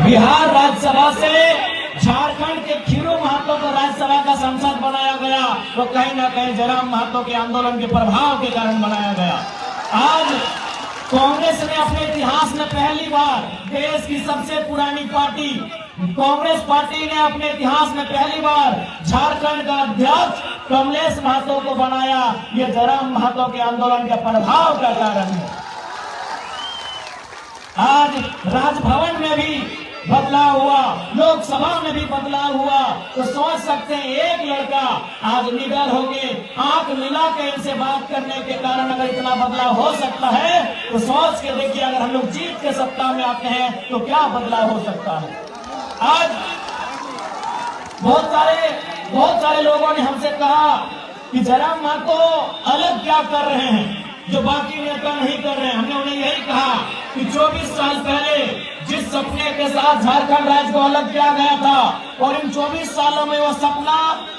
बिहार राज्यसभा से झारखंड के खीरू महतो को राज्यसभा का सांसद बनाया गया, तो कहीं ना कहीं जयराम महतो के आंदोलन के प्रभाव के कारण बनाया गया। आज कांग्रेस ने अपने इतिहास में पहली बार, देश की सबसे पुरानी पार्टी कांग्रेस पार्टी ने अपने इतिहास में पहली बार झारखंड का अध्यक्ष कमलेश महतो को बनाया। ये जयराम महतो के आंदोलन के प्रभाव का कारण है। आज राजभवन में भी बदलाव हुआ, लोकसभा में भी बदलाव हुआ, तो सोच सकते हैं एक लड़का आज निडर होके आंख मिला के इनसे बात करने के कारण अगर इतना बदलाव हो सकता है, तो सोच के देखिए अगर हम लोग जीत के सत्ता में आते हैं तो क्या बदलाव हो सकता है। आज बहुत सारे लोगों ने हमसे कहा कि जयराम महतो अलग क्या कर रहे हैं जो बाकी नेता नहीं कर रहे हैं। हमने उन्हें यही कहा कि 24 साल पहले जिस सपने के साथ झारखंड राज्य को अलग किया गया था और इन 24 सालों में वो सपना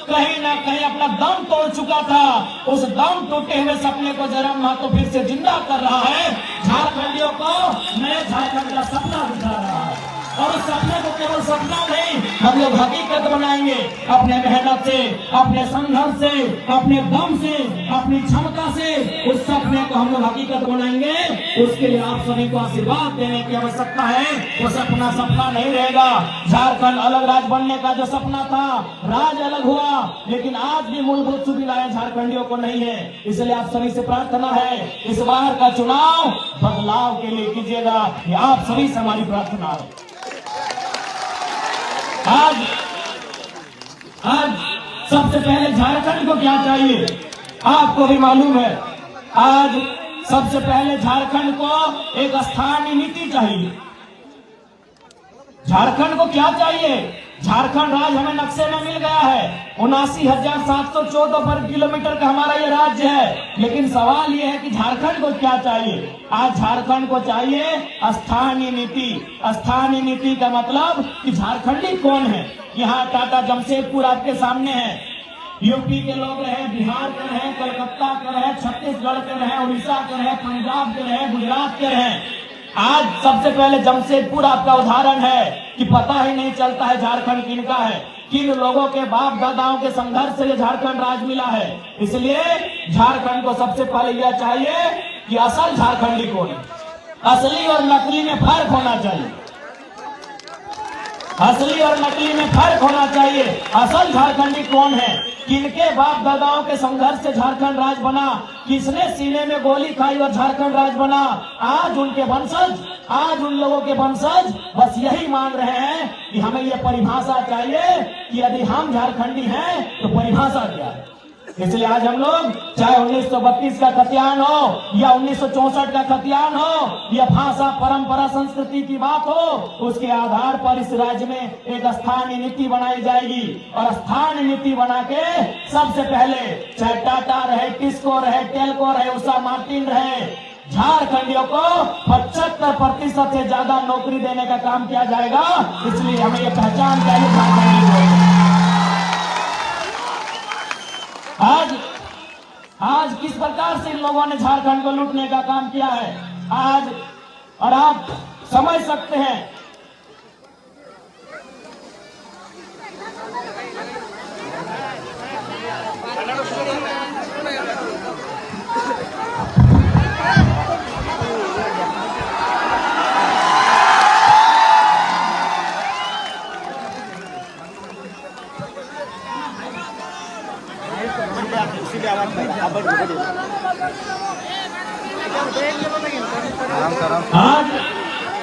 कहीं ना कहीं अपना दम तोड़ चुका था, उस दम टूटे हुए सपने को जयराम महतो फिर से जिंदा कर रहा है, झारखंडियों को नए झारखंड का सपना दिखा रहा है। और उस सपने को केवल सपना नहीं, हम लोग हकीकत बनाएंगे अपने मेहनत से, अपने संघर्ष से, अपने दम से, अपनी क्षमता से। उस सपने को हम लोग हकीकत बनाएंगे। उसके लिए आप सभी को आशीर्वाद देने की आवश्यकता है। वो सपना सपना नहीं रहेगा। झारखंड अलग राज्य बनने का जो सपना था, राज्य अलग हुआ, लेकिन आज भी मूलभूत सुविधाएं झारखंडियों को नहीं है। इसलिए आप सभी से प्रार्थना है, इस बार का चुनाव बदलाव के लिए कीजिएगा। ये आप सभी से हमारी प्रार्थना है। आज सबसे पहले झारखंड को क्या चाहिए आपको भी मालूम है। आज सबसे पहले झारखंड को एक स्थानीय नीति चाहिए। झारखंड को क्या चाहिए? झारखंड राज्य हमें नक्शे में मिल गया है। 79,714 वर्ग किलोमीटर का हमारा ये राज्य है, लेकिन सवाल ये है कि झारखंड को क्या चाहिए? आज झारखंड को चाहिए स्थानीय नीति। स्थानीय नीति का मतलब कि झारखंडी कौन है। यहाँ टाटा जमशेदपुर आपके सामने है, यूपी के लोग रहे, बिहार के रहे, कलकत्ता के रहे, छत्तीसगढ़ के रहे, उड़ीसा के रहे, पंजाब के रहे, गुजरात के रहे। आज सबसे पहले जमशेदपुर आपका उदाहरण है कि पता ही नहीं चलता है झारखंड किनका है, किन लोगों के बाप दादाओं के संघर्ष से झारखंड राज्य मिला है। इसलिए झारखंड को सबसे पहले यह चाहिए कि असल झारखंडी कौन है। असली और नकली में फर्क होना चाहिए। असली और नकली में फर्क होना चाहिए। असल झारखंडी कौन है, किनके बाप दादाओं के संघर्ष से झारखंड राज्य बना, किसने सीने में गोली खाई और झारखंड राज्य बना। आज उनके वंशज, आज उन लोगों के वंशज बस यही मांग रहे हैं कि हमें ये परिभाषा चाहिए कि यदि हम झारखंडी हैं तो परिभाषा क्या है। इसलिए आज हम लोग चाहे 1932 का खतियान हो या 1964 का खतियान हो या भाषा परंपरा संस्कृति की बात हो, उसके आधार पर इस राज्य में एक स्थानीय नीति बनाई जाएगी। और स्थानीय नीति बना के सबसे पहले चाहे टाटा रहे, टिस्को रहे, टेल्को रहे, उषा मार्टिन रहे, झारखंडियों को 75% से ज्यादा नौकरी देने का काम किया जाएगा। इसलिए हमें ये पहचान चाहिए झारखंडी। आज किस प्रकार से इन लोगों ने झारखंड को लूटने का काम किया है आज, और आप समझ सकते हैं। आज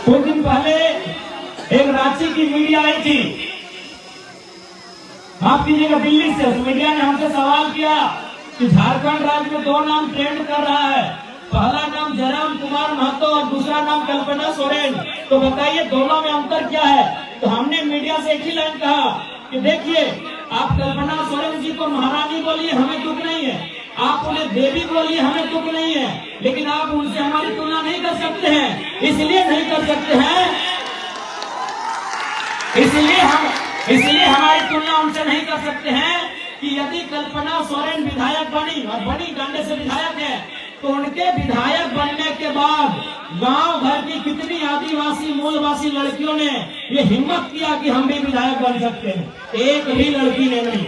कुछ दिन पहले एक रांची की मीडिया आई थी, माफ कीजिएगा दिल्ली से। उस मीडिया ने हमसे सवाल किया कि झारखंड राज्य में दो नाम ट्रेंड कर रहा है, पहला नाम जयराम कुमार महतो और दूसरा नाम कल्पना सोरेन, तो बताइए दोनों में अंतर क्या है। तो हमने मीडिया से एक ही लाइन कहा कि देखिए, आप कल्पना सोरेन जी को महारानी बोलिए, हमें दुख नहीं है, आप उन्हें देवी बोलिए, हमें दुख नहीं है, लेकिन आप उनसे हमारी तुलना नहीं कर सकते हैं। इसलिए नहीं कर सकते हैं, इसलिए हमारी तुलना उनसे नहीं कर सकते हैं कि यदि कल्पना सोरेन विधायक बनी और बड़ी डंडे से विधायक है, तो उनके विधायक बनने के बाद गांव भर की कितनी आदिवासी मूलवासी लड़कियों ने ये हिम्मत किया कि हम भी विधायक बन सकते हैं। एक भी लड़की ने नहीं,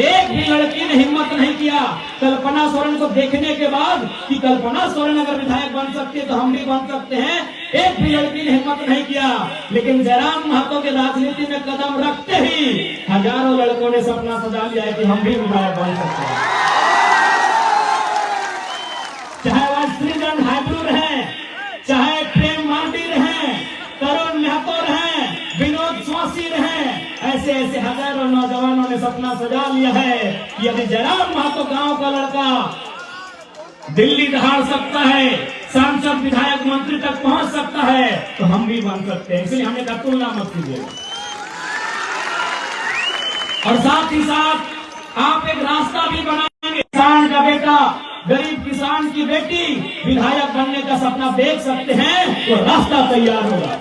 एक भी लड़की ने हिम्मत नहीं किया कल्पना सोरेन को देखने के बाद कि कल्पना सोरेन अगर विधायक बन सकती है तो हम भी बन सकते हैं। एक भी लड़की ने हिम्मत नहीं किया, लेकिन जयराम महतो के राजनीति में कदम रखते ही हजारों लड़कों ने सपना सजा लिया है कि हम भी विधायक बन सकते हैं। चाहे वह श्रीजन हाइब्रू रहे, चाहे प्रेम मार्डी रहे, तरुण महतो रहे, विनोद स्वासी रहे, ऐसे ऐसे हजारों नौजवानों ने सपना सजा लिया है कि यदि जयराम महतो गांव का लड़का दिल्ली दहाड़ सकता है, सांसद विधायक मंत्री तक पहुंच सकता है, तो हम भी बन सकते हैं। इसलिए हमें तुलना मत कीजिए। और साथ ही साथ आप एक रास्ता भी बनाएंगे। किसान का बेटा, गरीब किसान की बेटी विधायक बनने का सपना देख सकते हैं, तो रास्ता तैयार होगा।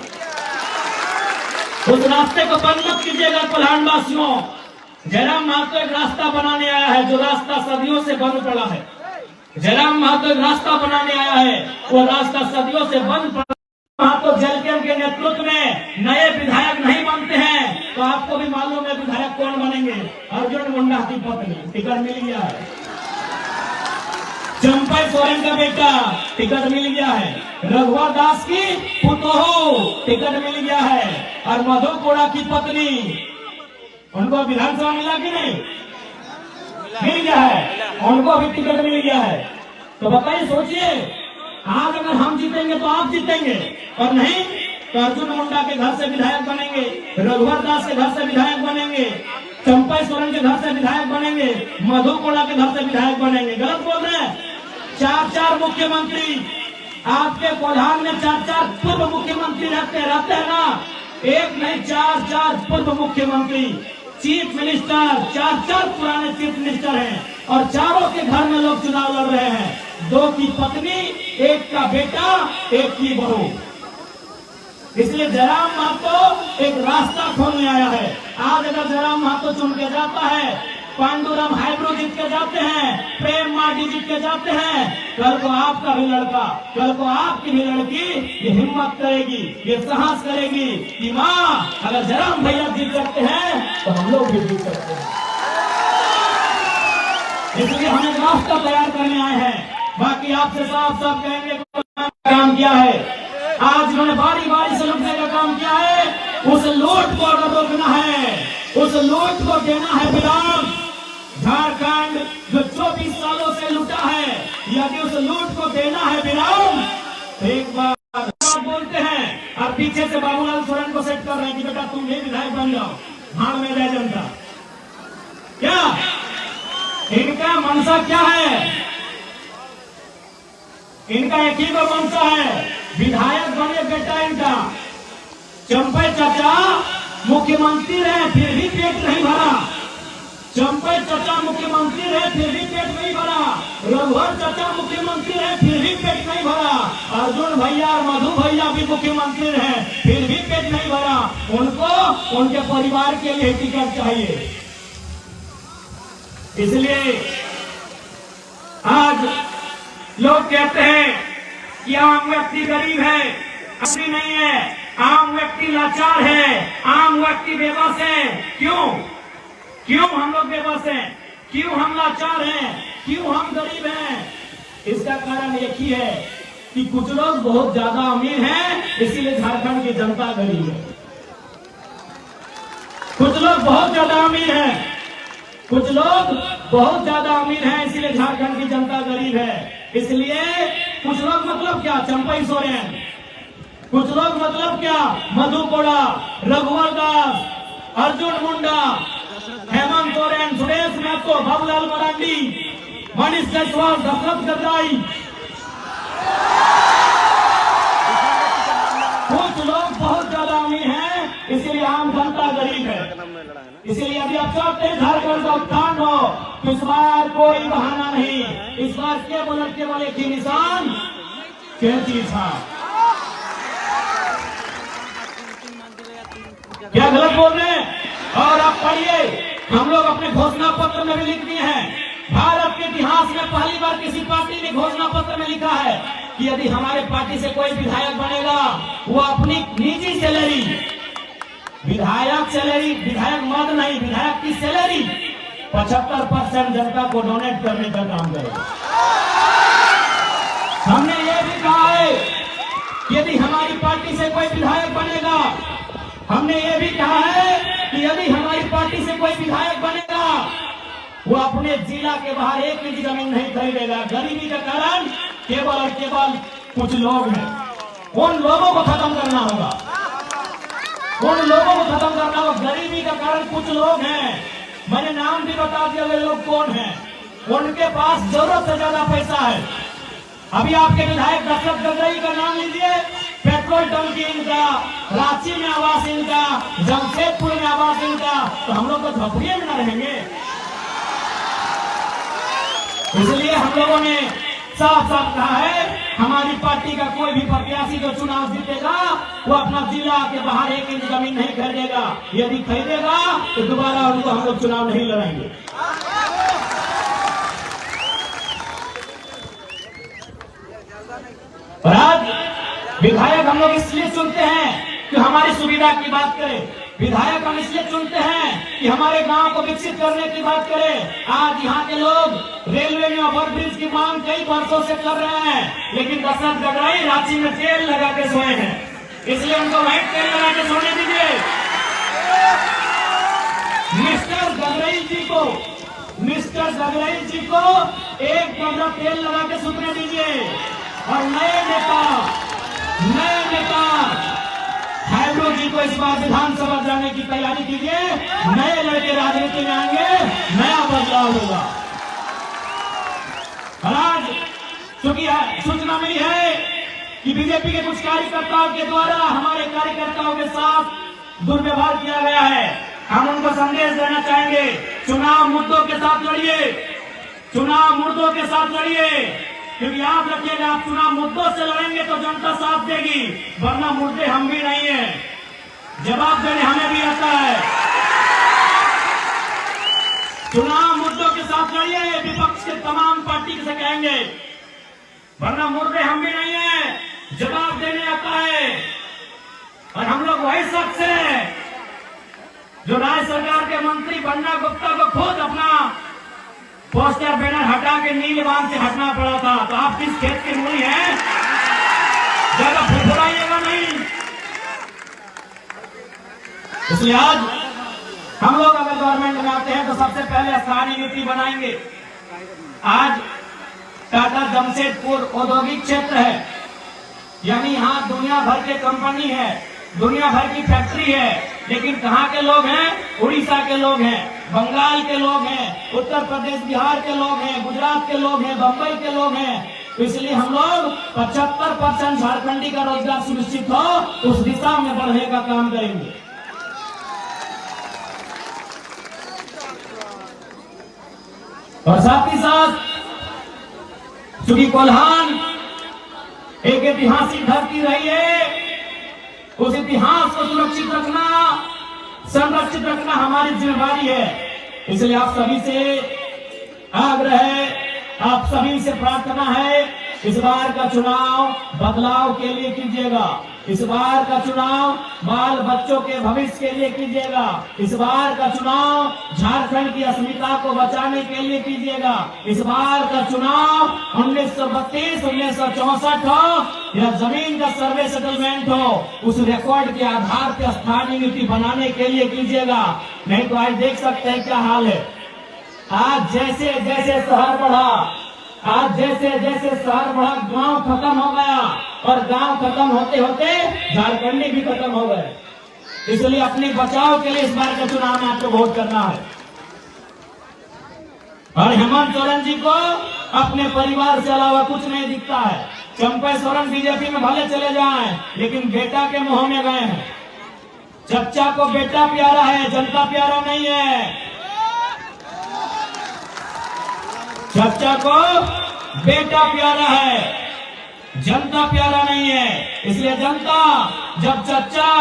उस रास्ते को बंद मत कीजिएगा कोल्हान वासियों। जयराम महतो एक रास्ता बनाने आया है, जो रास्ता सदियों से बंद पड़ा है। जयराम महतो एक रास्ता बनाने आया है, वो रास्ता सदियों से बंद पड़ा। महतो जलकेम के नेतृत्व में नए विधायक नहीं बनते हैं, तो आपको भी मालूम है विधायक कौन बनेंगे। अर्जुन मुंडा की पत्नी टिकट मिल गया है, चंपई सोरेन का बेटा टिकट मिल गया है, रघुवर दास की पुतोहू टिकट मिल गया है, और मधु कोड़ा की पत्नी, उनको विधानसभा मिला कि नहीं? मिल गया है, उनको भी टिकट मिल गया है। तो बताइए, सोचिए, आज अगर हम जीतेंगे तो आप जीतेंगे, और नहीं तो अर्जुन मुंडा के घर से विधायक बनेंगे, रघुवर दास के घर से विधायक बनेंगे, चंपई सोरेन के घर से विधायक बनेंगे, मधु कोड़ा के घर से विधायक बनेंगे। गलत बोल रहे हैं। 4 मुख्यमंत्री आपके कोल्हान में 4 पूर्व मुख्यमंत्री रहते हैं ना? एक नहीं, 4 पूर्व मुख्यमंत्री, चीफ मिनिस्टर, 4 पुराने चीफ मिनिस्टर हैं, और चारों के घर में लोग चुनाव लड़ रहे हैं। 2 की पत्नी, 1 का बेटा, 1 की बहू। इसलिए जयराम महतो एक रास्ता खोलने आया है। आज अगर जयराम महतो चुन के जाता है, पांडुरंग हाइब्रू जीत के जाते हैं, प्रेम मार्डी जीत के जाते हैं, कल को आपका भी लड़का, कल को आपकी भी लड़की ये हिम्मत करेगी, ये साहस करेगी कि माँ अगर जयराम भैया जीत सकते हैं तो हम लोग भी जीत सकते हैं। इसलिए हम एक रास्ता तैयार करने आए हैं। बाकी आपसे साफ साफ कहेंगे काम किया है। आज उन्होंने बारी बारी से लूटने का काम किया है। उस लूट को अगर रोकना है, उस लूट को देना है विराम। झारखंड जो 24 सालों से लूटा है, यदि उस लूट को देना है विराम, तो एक बार बोलते हैं और पीछे से बाबूलाल सोरेन को सेट कर रहे हैं कि बेटा तुम भी विधायक बन जाओ, भाड़ में रह जनता। क्या इनका मनसा क्या है? इनका एक ही को मनसा है, विधायक बने बेटा इनका। चंपई चाचा मुख्यमंत्री रहे फिर भी पेट नहीं भरा, चंपई चाचा मुख्यमंत्री रहे फिर भी पेट नहीं भरा, रघुवर चाचा मुख्यमंत्री रहे फिर भी पेट नहीं भरा, अर्जुन भैया और मधु भैया भी मुख्यमंत्री रहे फिर भी पेट नहीं भरा। उनको उनके परिवार के लिए टिकट चाहिए। इसलिए आज लोग कहते हैं कि आम व्यक्ति गरीब है, असली नहीं है, आम व्यक्ति लाचार है, आम व्यक्ति बेबस है। क्यों हम लोग बेबस हैं? क्यों हम लाचार हैं? क्यों हम गरीब हैं? इसका कारण एक ही है कि कुछ लोग बहुत ज्यादा अमीर हैं, इसीलिए झारखंड की जनता गरीब है। कुछ लोग बहुत ज्यादा अमीर हैं, कुछ लोग बहुत ज्यादा अमीर हैं, इसीलिए झारखंड की जनता गरीब है। इसलिए कुछ लोग मतलब क्या? चंपई सोरेन। कुछ लोग मतलब क्या? मधु कोड़ा, रघुवर दास, अर्जुन मुंडा, हेमंत सोरेन, सुरेश महतो, बाबूलाल मरांडी, मनीष जायसवाल, दशरथ गद्दाई। कुछ लोग बहुत ज्यादा अमीर हैं, इसीलिए आम जनता गरीब है। इसलिए यदि आप चाहते हैं झारखंड का उत्थान हो, तो इस बार कोई बहाना नहीं। इस बार केवल एक ही निशान, कैंची छाप। क्या गलत बोल रहे हैं? और आप पढ़िए, हम लोग अपने घोषणा पत्र में भी लिख दिए हैं। भारत के इतिहास में पहली बार किसी पार्टी ने घोषणा पत्र में लिखा है कि यदि हमारे पार्टी से कोई विधायक बनेगा वो अपनी निजी सैलरी, विधायक मद नहीं, विधायक की सैलरी 75% जनता को डोनेट करने का काम करेगा। हमने ये भी कहा है कि यदि हमारी पार्टी से कोई विधायक बनेगा, हमने ये भी कहा है कि यदि हमारी पार्टी से कोई विधायक बनेगा वो अपने जिला के बाहर एक इंच जमीन नहीं खरीदेगा। गरीबी का कारण केवल और केवल कुछ लोग हैं, उन लोगों को खत्म करना होगा, उन लोगों को खत्म करना होगा। गरीबी का कारण कुछ लोग हैं, मैंने नाम भी बता दिया वे लोग कौन हैं। उनके पास जरूरत से ज्यादा पैसा है। अभी आपके विधायक दशरथ गगरई का नाम लीजिए, पेट्रोल टंकी इनका, रांची में आवास इनका, जमशेदपुर में आवास इनका, तो हम लोग तो झोपड़िए में न रहेंगे। इसलिए हम लोगों ने साफ साफ कहा है हमारी पार्टी का कोई भी प्रत्याशी जो चुनाव जीतेगा वो अपना जिला के बाहर एक इंच जमीन नहीं खरीदेगा। यदि खरीदेगा तो दोबारा उनको हम लोग चुनाव नहीं लड़ेंगे। और आज विधायक हम लोग इसलिए चुनते हैं कि हमारी सुविधा की बात करें। विधायक हम इसलिए चुनते हैं कि हमारे गांव को विकसित करने की बात करें। आज यहाँ के लोग रेलवे में ओवरब्रिज की मांग कई वर्षों से कर रहे हैं, लेकिन दशरथ गगरई रांची में तेल लगा के सोए हैं, इसलिए उनको वहीं तेल लगा के सोने दीजिए। मिस्टर गगरई जी को एक कमरा तेल लगा के सुतने दीजिए। और नए नेता हैब्रो जी को इस बार विधानसभा जाने की तैयारी कीजिए। नए लड़के राजनीति में आएंगे, नया बदलाव होगा। आज चूंकि सूचना मिली है कि बीजेपी के कुछ कार्यकर्ताओं के द्वारा हमारे कार्यकर्ताओं के साथ दुर्व्यवहार किया गया है, हम उनको संदेश देना चाहेंगे, चुनाव मुद्दों के साथ लड़िए, चुनाव मुद्दों के साथ लड़िए। क्योंकि याद रखिएगा, आप चुनाव मुद्दों से लड़ेंगे तो जनता साथ देगी, वरना मुद्दे हम भी नहीं है, जवाब देने हमें भी आता है। चुनाव मुद्दों के साथ लड़िए, विपक्ष के तमाम पार्टी से कहेंगे, वरना मुद्दे हम भी नहीं है, जवाब देने आता है। और हम लोग वही शख्स हैं जो राज्य सरकार के मंत्री बन्ना गुप्ता को खुद अपना पोस्टर बैनर हटा के नीलवान से हटना पड़ा था। तो आप किस खेत की मूली हैं, ज्यादा फुफुराइएगा नहीं। इसलिए आज हम लोग अगर गवर्नमेंट में आते हैं तो सबसे पहले स्थानीय नीति बनाएंगे। आज टाटा जमशेदपुर औद्योगिक क्षेत्र है, यानी यहाँ दुनिया भर के कंपनी है, दुनिया भर की फैक्ट्री है, लेकिन कहाँ के लोग हैं? उड़ीसा के लोग हैं, बंगाल के लोग हैं, उत्तर प्रदेश बिहार के लोग हैं, गुजरात के लोग हैं, बंबई के लोग हैं। तो इसलिए हम लोग 75% झारखंडी का रोजगार सुनिश्चित हो उस दिशा में बढ़ने का काम करेंगे। और साथ ही साथ चूंकि कोल्हान एक ऐतिहासिक धरती रही है, उस इतिहास को सुरक्षित रखना, संरक्षित रखना हमारी जिम्मेदारी है। इसलिए आप सभी से आग्रह है, आप सभी से प्रार्थना है, इस बार का चुनाव बदलाव के लिए कीजिएगा। इस बार का चुनाव बाल बच्चों के भविष्य के लिए कीजिएगा। इस बार का चुनाव झारखंड की अस्मिता को बचाने के लिए कीजिएगा। इस बार का चुनाव 1932, 1964 हो या जमीन का सर्वे सेटलमेंट हो, उस रिकॉर्ड के आधार पर स्थानीय नीति बनाने के लिए कीजिएगा। नहीं तो आज देख सकते हैं क्या हाल है। आज जैसे जैसे शहर बढ़ा, आज जैसे जैसे शहर बढ़ा, गांव खत्म हो गया, और गांव खत्म होते होते झारखंडी भी खत्म हो गए। इसलिए अपने बचाव के लिए इस बार के चुनाव में आपको वोट करना है। और हेमंत सोरेन जी को अपने परिवार से अलावा कुछ नहीं दिखता है। चंपा सोरेन बीजेपी में भले चले जाएं, लेकिन बेटा के मुंह में गए हैं। चच्चा को बेटा प्यारा है, जनता प्यारा नहीं है। चच्चा को बेटा प्यारा है, जनता प्यारा नहीं है। इसलिए जनता, जब चच्चा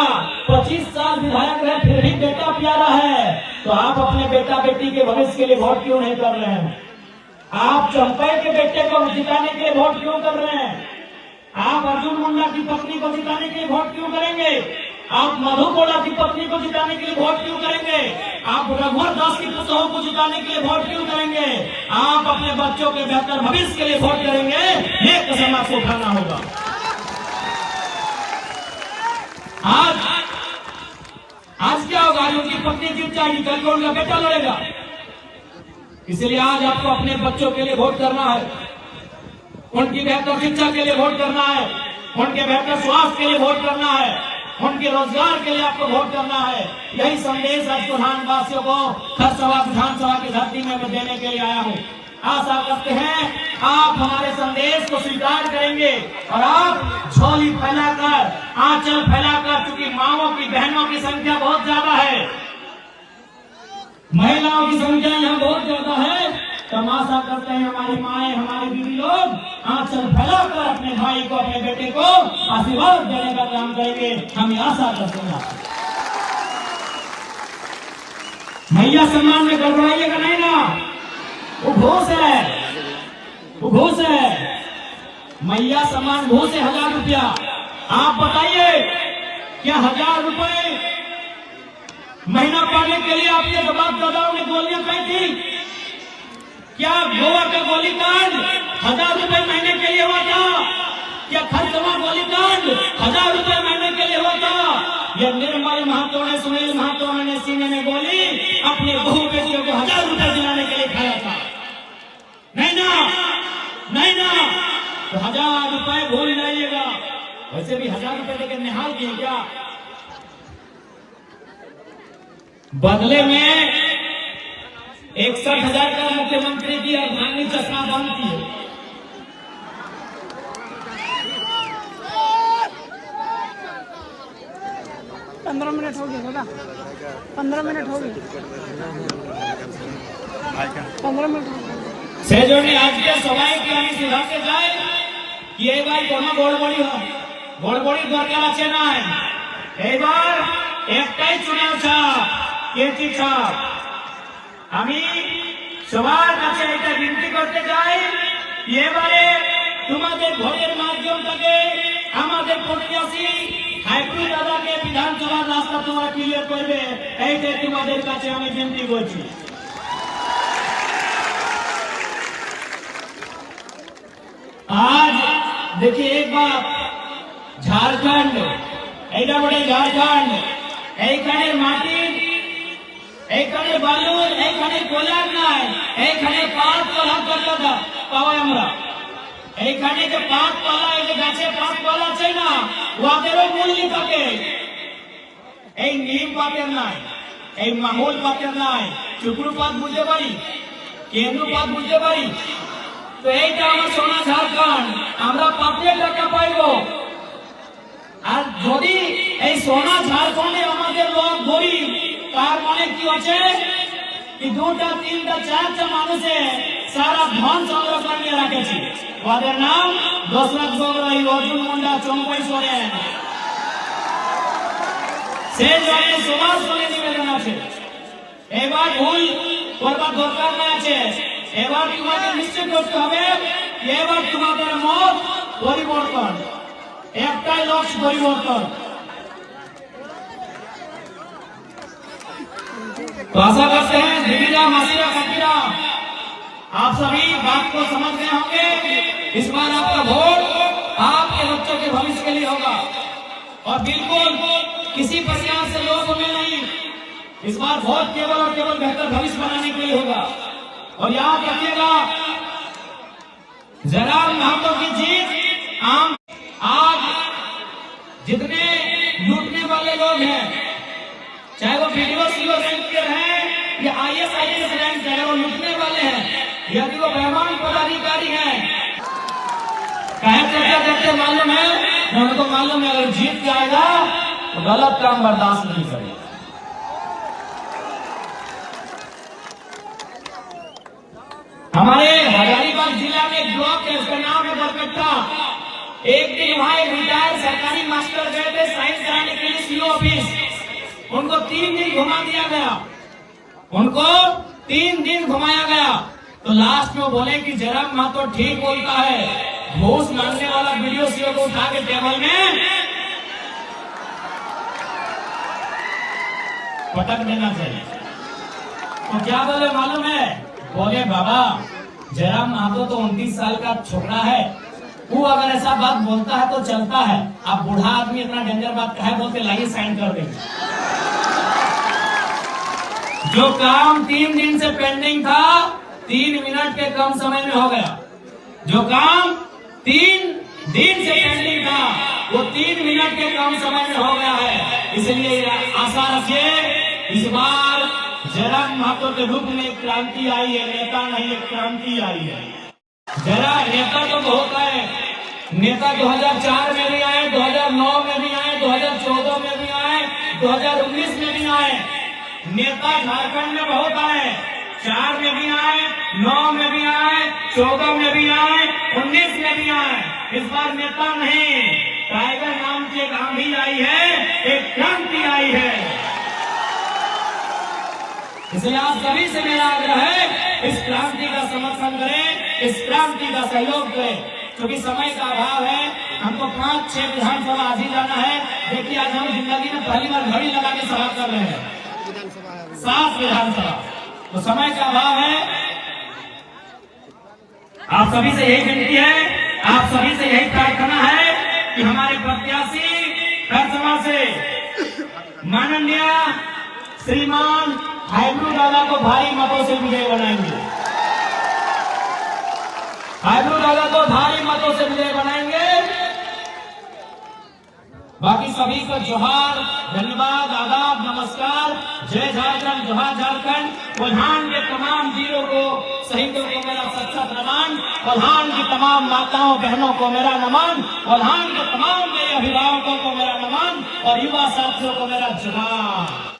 25 साल विधायक रहे फिर भी बेटा प्यारा है, तो आप अपने बेटा बेटी के भविष्य के लिए वोट क्यों नहीं कर रहे हैं? आप चंपई के बेटे को जिताने के लिए वोट क्यों कर रहे हैं? आप अर्जुन मुंडा की पत्नी को जिताने के लिए वोट क्यों करेंगे? आप मधु कोड़ा की पत्नी को जिताने के लिए वोट क्यों करेंगे? आप रघुवर दास की पुतों को जिताने के लिए वोट क्यों करेंगे? आप अपने बच्चों के बेहतर भविष्य के लिए वोट करेंगे। ये कसम आपको खाना होगा। आज क्या होगा? आज उनकी पत्नी जीत जाएगी, कल को उनका बेटा लड़ेगा। इसलिए आज आपको अपने बच्चों के लिए वोट करना है, उनकी बेहतर शिक्षा के लिए वोट करना है, उनके बेहतर स्वास्थ्य के लिए वोट करना है, उनके रोजगार के लिए आपको वोट करना है। यही संदेश आज प्रधानवासियों को खरसभा विधानसभा की धरती में मैं देने के लिए आया हूँ। आशा करते हैं आप हमारे संदेश को स्वीकार करेंगे और आप झोली फैलाकर, आंचल फैलाकर, चूंकि माओं की, बहनों की संख्या बहुत ज्यादा है, महिलाओं की संख्या यहाँ बहुत ज्यादा है, तमाशा करते हैं हमारी माएं, हमारे बीवी लोग आंचल फैलाकर अपने भाई को, अपने बेटे को आशीर्वाद देने का काम करेंगे। हम आशा करते हैं। मैया सम्मान में गड़बड़ाइएगा नहीं ना, वो घूस है, वो घूस है। मैया सम्मान घूस है 1000 रुपया। आप बताइए क्या 1000 रुपए महीना पाने के लिए आपके बाप दादाओं ने गोलियां खाई थी? क्या गोवा का गोलीकांड 1000 रुपए महीने के लिए हुआ था? क्या खरसभा गोलीकांड 1000 रुपए महीने के लिए हुआ था? या निर्मल महतो ने, सुनील महतो ने सीने में गोली अपने बहू बेटियों को 1000 रुपए दिलाने के लिए खाया था? नहीं ना, नहीं ना। तो 1000 रुपए भूल जाइएगा। वैसे भी 1000 रुपए देकर निहाल किए क्या? बदले में 61,000 का मुख्यमंत्री की अर्धांगिनी चश्मा बंद की है। पंद्रह मिनट हो गए दादा, 15 मिनट हो गए, 15 मिनट से जो आज के सवाई की हमें सुधा के जाए कि एक बार कोनो गोड़बड़ी हो, गोड़बड़ी दरकार আছে নাই। এবার একটাই চুনাव था কেটি था। আমি সবার কাছে এটা বিনতি করতে চাই, এবারে তোমাদের ভোটের মাধ্যম থেকে আমাদের প্রত্যাশী হাইপ্রু দাদাকে বিধানসভার রাস্তা তোমরা ক্লিয়ার করবে, এইটাই তোমাদের কাছে আমি বিনতি করছি। आज देखिए एक बात, झारखंड এইটা বড় ঝাড়খণ্ড, এইখানে মাটি, এইখানে বালু, এইখানে কোলার নাই, এইখানে পাত কলা করতে পাওয়া আমরা। এইখানে যে পাত কলা, এই যে গাছে পাত কলা আছে না, ওদেরও মূল্য থাকে। এই নিম পাতের নাই, এই মাহুল পাতের নাই। চুকরু পাত বুঝতে পারি, কেন্দ্র পাত বুঝতে পারি। তো এইটা আমার সোনা ঝাড়খণ্ড, আমরা পাতের টাকা পাইব। আর যদি এই সোনা ঝাড়খণ্ডে আমাদের লোক গরিব, তার মানে কি হচ্ছে কি 2টা 3টা 4টা মানুষে সারা ধন সংগ্রহ করে রাখেছে। ওদের নাম দশরথ গগৈ, অর্জুন মুন্ডা, চম্পই সোরেন। সে জন্য সবার সঙ্গে নিবেদন আছে, এবার ভুল করবার দরকার না আছে। এবার তোমাকে নিশ্চিত করতে হবে, এবার তোমাদের মত পরিবর্তন, একটাই লক্ষ্য পরিবর্তন। तो आशा करते हैं दीदीरा, मासीरा, काकीरा, आप सभी बात को समझ गए होंगे। इस बार आपका वोट आपके बच्चों के भविष्य के लिए होगा और बिल्कुल किसी प्रकार से लोभ में नहीं। इस बार वोट केवल और केवल बेहतर भविष्य बनाने के लिए होगा। और याद रखिएगा, जरा महतो की जीत आम। आज जितने लूटने वाले लोग हैं, चाहे वो वीडियो सीओ रैंक के हैं या IAS रैंक है, वो लूटने वाले हैं, यदि वो बेईमान पदाधिकारी हैं, कहे चर्चा करते मालूम है, उनको मालूम है अगर जीत जाएगा तो गलत काम बर्दाश्त नहीं करेगा। हमारे हजारीबाग जिला में एक ब्लॉक है, उसका नाम है बरकट्टा। एक दिन वहां एक रिटायर्ड सरकारी मास्टर गए थे साइंस कराने के लिए सीओ ऑफिस। उनको 3 दिन घुमा दिया गया, उनको 3 दिन घुमाया गया। तो लास्ट में वो बोले कि जरा महतो ठीक बोलता है, घूस मांगने वाला वीडियो सीओ को उठा के टेबल में पटक देना चाहिए। तो क्या बोले मालूम है? बोले बाबा जयराम महतो तो 29 साल का छोकरा है, वो अगर ऐसा बात बोलता है तो चलता है, आप बूढ़ा आदमी इतना डेंजर बात कहे बोलते, लाइए साइन कर देंगे। जो काम 3 दिन से पेंडिंग था 3 मिनट के कम समय में हो गया। जो काम 3 दिन से पेंडिंग था वो 3 मिनट के कम समय में हो गया है। इसलिए आशा रखिए इस बार जयराम महतो के रूप में एक क्रांति आई है, नेता नहीं एक क्रांति आई है। जरा नेता तो बहुत है, नेता 2004 में भी आए, 2009 में भी आए, 2014 में भी आए, 2019 में भी आए। नेता झारखंड में बहुत आए, 4 में भी आए, 9 में भी आए, 14 में भी आए, 19 में भी आए। इस बार नेता नहीं, टाइगर नाम की एक आंधी आई है, एक क्रांति आई है। इसलिए आप सभी से मेरा आग्रह है इस क्रांति का समर्थन करें, इस क्रांति का सहयोग करें। क्योंकि समय का अभाव है, हमको 5-6 विधानसभा आज ही जाना है। देखिए आज हम जिंदगी में पहली बार घड़ी लगा के सभा कर रहे हैं, 7 विधानसभा, तो समय का अभाव है। आप सभी से यही विनती है, आप सभी से यही प्रार्थना है कि हमारे प्रत्याशी खरसमा से माननीय श्रीमान हाइब्रू दादा को भारी मतों से विजय बनाएंगे, हाइब्रू दादा को भारी मतों से विजय बनाएंगे। बाकी सभी को जोहार, धन्यवाद, आदाब, नमस्कार, जय झारखंड, जोहार झारखंड। कोल्हान के तमाम वीरों को, शहीदों को मेरा सच्चा नमन, कोल्हान की तमाम माताओं बहनों को मेरा नमन, कोल्हान के तमाम मेरे अभिभावकों को मेरा नमन और युवा साथियों को मेरा जोहार।